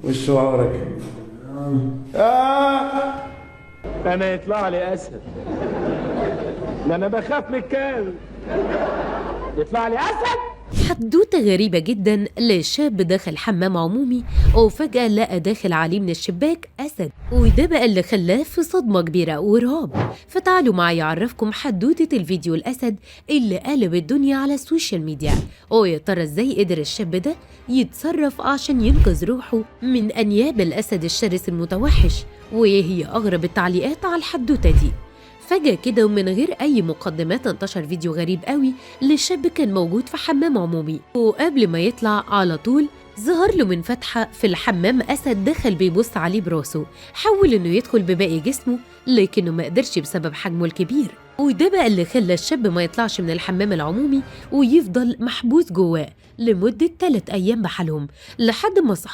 وش وعورك؟ انا يطلع لي اسد، ده انا بخاف من الكلب يطلع لي اسد. حدوتة غريبة جدا لشاب دخل حمام عمومي وفجأة لقى داخل عليه من الشباك أسد، وده بقى اللي خلاه في صدمة كبيرة ورعب. فتعالوا معايا أعرفكم حدوتة الفيديو الأسد اللي قلب الدنيا على السوشيال ميديا. ويا ترى إزاي قدر الشاب ده يتصرف عشان ينقذ روحه من أنياب الأسد الشرس المتوحش؟ وإيه هي أغرب التعليقات على الحدوتة دي؟ فجأة كده ومن غير أي مقدمات انتشر فيديو غريب قوي لشاب كان موجود في حمام عمومي، وقبل ما يطلع على طول ظهر له من فتحة في الحمام أسد دخل بيبص عليه براسه. حاول إنه يدخل بباقي جسمه لكنه ما قدرش بسبب حجمه الكبير، وده بقى اللي خلى الشاب ما يطلعش من الحمام العمومي ويفضل محبوس جواه لمدة 3 أيام بحالهم لحد ما صحى